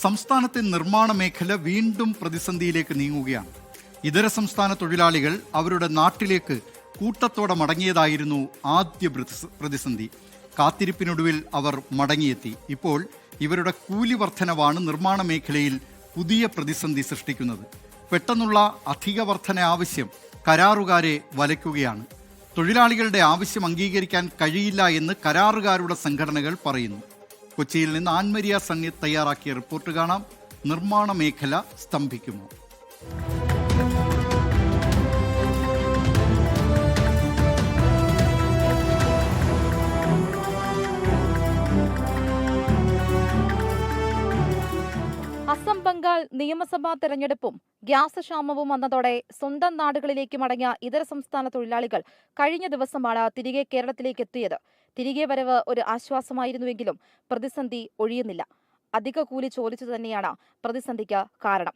സംസ്ഥാനത്തെ നിർമ്മാണ മേഖല വീണ്ടും പ്രതിസന്ധിയിലേക്ക് നീങ്ങുകയാണ്. ഇതര സംസ്ഥാന തൊഴിലാളികൾ അവരുടെ നാട്ടിലേക്ക് കൂട്ടത്തോടെ മടങ്ങിയതായിരുന്നു ആദ്യ പ്രതിസന്ധി. കാത്തിരിപ്പിനൊടുവിൽ അവർ മടങ്ങിയെത്തി. ഇപ്പോൾ ഇവരുടെ കൂലി വർധനവാണ് നിർമ്മാണ മേഖലയിൽ പുതിയ പ്രതിസന്ധി സൃഷ്ടിക്കുന്നത്. പെട്ടെന്നുള്ള അധിക വർധന ആവശ്യം കരാറുകാരെ വലയ്ക്കുകയാണ്. തൊഴിലാളികളുടെ ആവശ്യം അംഗീകരിക്കാൻ കഴിയില്ല എന്ന് കരാറുകാരുടെ സംഘടനകൾ പറയുന്നു. കൊച്ചിയിൽ നിന്ന് ആൻമരിയ സണ്ണി തയ്യാറാക്കിയ റിപ്പോർട്ട് കാണാം. നിർമ്മാണ മേഖല സ്തംഭിക്കുമോ? അസം ബംഗാൾ നിയമസഭാ തെരഞ്ഞെടുപ്പും ഗ്യാസ് ക്ഷാമവും വന്നതോടെ സ്വന്തം നാടുകളിലേക്ക് മടങ്ങിയ ഇതര സംസ്ഥാന തൊഴിലാളികൾ കഴിഞ്ഞ ദിവസമാണ് തിരികെ കേരളത്തിലേക്ക് എത്തിയത്. തിരികെ വരവ് ഒരു ആശ്വാസമായിരുന്നുവെങ്കിലും പ്രതിസന്ധി ഒഴിയുന്നില്ല. അധിക കൂലി ചോദിച്ചു തന്നെയാണ് പ്രതിസന്ധിക്ക് കാരണം.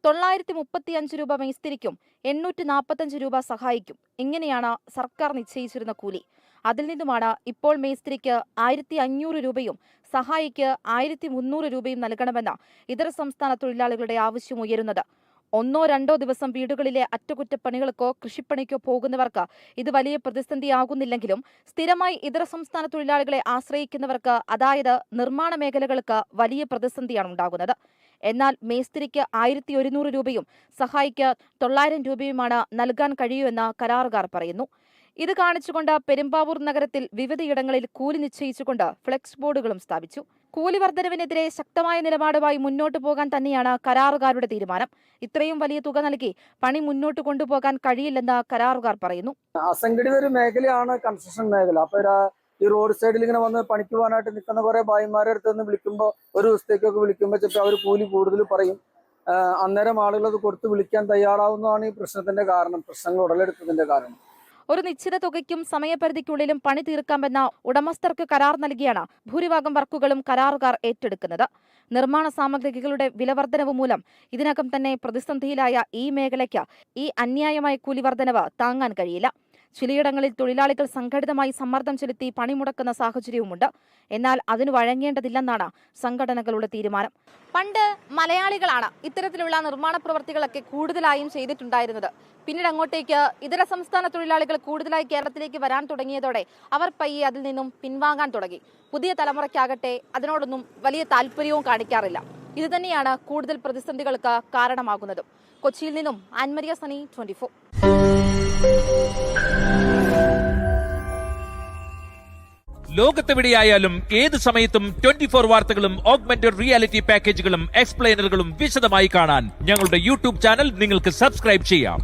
935 രൂപ മേസ്തിരിക്കും 845 രൂപ സഹായിക്കും. ഇങ്ങനെയാണ് സർക്കാർ നിശ്ചയിച്ചിരുന്ന കൂലി. അതിൽ നിന്നുമാണ് ഇപ്പോൾ മേസ്തിരിക്ക് 1500 രൂപയും സഹായിക്ക് 1300 രൂപയും നൽകണമെന്ന് ഇതര സംസ്ഥാന തൊഴിലാളികളുടെ ആവശ്യം ഉയരുന്നത്. 1-2 ദിവസം വീടുകളിലെ അറ്റകുറ്റപ്പണികൾക്കോ കൃഷിപ്പണിക്കോ പോകുന്നവർക്ക് ഇത് വലിയ പ്രതിസന്ധിയാകുന്നില്ലെങ്കിലും സ്ഥിരമായി ഇതര സംസ്ഥാന തൊഴിലാളികളെ ആശ്രയിക്കുന്നവർക്ക്, അതായത് നിർമ്മാണ മേഖലകൾക്ക് വലിയ പ്രതിസന്ധിയാണ് ഉണ്ടാകുന്നത്. എന്നാൽ മേസ്തിരിക്ക് 1100 രൂപയും സഹായിക്ക് 900 രൂപയുമാണ് നൽകാൻ കഴിയൂവെന്ന് കരാറുകാർ പറയുന്നു. ഇത് കാണിച്ചുകൊണ്ട് പെരുമ്പാവൂർ നഗരത്തിൽ വിവിധയിടങ്ങളിൽ കൂലി നിശ്ചയിച്ചുകൊണ്ട് ഫ്ലെക്സ് ബോർഡുകളും സ്ഥാപിച്ചു. കൂലി വർധനവിനെതിരെ ശക്തമായ നിലപാടുമായി മുന്നോട്ടു പോകാൻ തന്നെയാണ് കരാറുകാരുടെ തീരുമാനം. ഇത്രയും വലിയ തുക നൽകി പണി മുന്നോട്ട് കൊണ്ടുപോകാൻ കഴിയില്ലെന്ന് കരാറുകാർ പറയുന്നു. അസംഘടിത ഒരു മേഖലയാണ് കൺസ്ട്രക്ഷൻ മേഖല. അപ്പൊ ഈ റോഡ് സൈഡിൽ ഇങ്ങനെ വന്ന് പണിക്ക് പോകാനായിട്ട് നിൽക്കുന്ന കുറെ ഭായിമാരെ അടുത്ത് നിന്ന് വിളിക്കുമ്പോൾ, ഒരു ദിവസത്തേക്കൊക്കെ വിളിക്കുമ്പോൾ ചിലപ്പോൾ അവർ കൂലി കൂടുതൽ പറയും. അന്നേരം ആളുകൾ അത് കൊടുത്ത് വിളിക്കാൻ തയ്യാറാവുന്നതാണ് ഈ പ്രശ്നത്തിന്റെ കാരണം, പ്രശ്നങ്ങൾ ഉടലെടുത്തതിന്റെ കാരണം. ഒരു നിശ്ചിത തുകയ്ക്കും സമയപരിധിക്കുള്ളിലും പണി തീർക്കാമെന്ന ഉടമസ്ഥർക്ക് കരാർ നൽകിയാണ് ഭൂരിഭാഗം വർക്കുകളും കരാറുകാർ ഏറ്റെടുക്കുന്നത്. നിർമ്മാണ സാമഗ്രികളുടെ വിലവർദ്ധനവ് മൂലം ഇതിനകം തന്നെ പ്രതിസന്ധിയിലായ ഈ മേഖലയ്ക്ക് ഈ അന്യായമായ കൂലി വർദ്ധനവ് താങ്ങാൻ കഴിയില്ല. ചിലയിടങ്ങളിൽ തൊഴിലാളികൾ സംഘടിതമായി സമ്മർദ്ദം ചെലുത്തി പണിമുടക്കുന്ന സാഹചര്യവുമുണ്ട്. എന്നാൽ അതിന് വഴങ്ങേണ്ടതില്ലെന്നാണ് സംഘടനകളുടെ തീരുമാനം. പണ്ട് മലയാളികളാണ് ഇത്തരത്തിലുള്ള നിർമ്മാണ പ്രവർത്തികളൊക്കെ കൂടുതലായും ചെയ്തിട്ടുണ്ടായിരുന്നത്. പിന്നീട് അങ്ങോട്ടേക്ക് ഇതര സംസ്ഥാന തൊഴിലാളികൾ കൂടുതലായി കേരളത്തിലേക്ക് വരാൻ തുടങ്ങിയതോടെ അവർ പയ്യെ അതിൽ നിന്നും പിൻവാങ്ങാൻ തുടങ്ങി. പുതിയ തലമുറയ്ക്കാകട്ടെ അതിനോടൊന്നും വലിയ താല്പര്യവും കാണിക്കാറില്ല. ഇതുതന്നെയാണ് കൂടുതൽ പ്രതിസന്ധികൾക്ക് കാരണമാകുന്നത്. കൊച്ചിയിൽ നിന്നും ആൻമരിയ സണ്ണി, 24. ലോകത്തെവിടെയായാലും ഏത് സമയത്തും 24 വാർത്തകളും ഓഗ്മെന്റഡ് റിയാലിറ്റി പാക്കേജുകളും എക്സ്പ്ലെയിനറുകളും വിശദമായി കാണാൻ ഞങ്ങളുടെ യൂട്യൂബ് ചാനൽ നിങ്ങൾക്ക് സബ്സ്ക്രൈബ് ചെയ്യാം.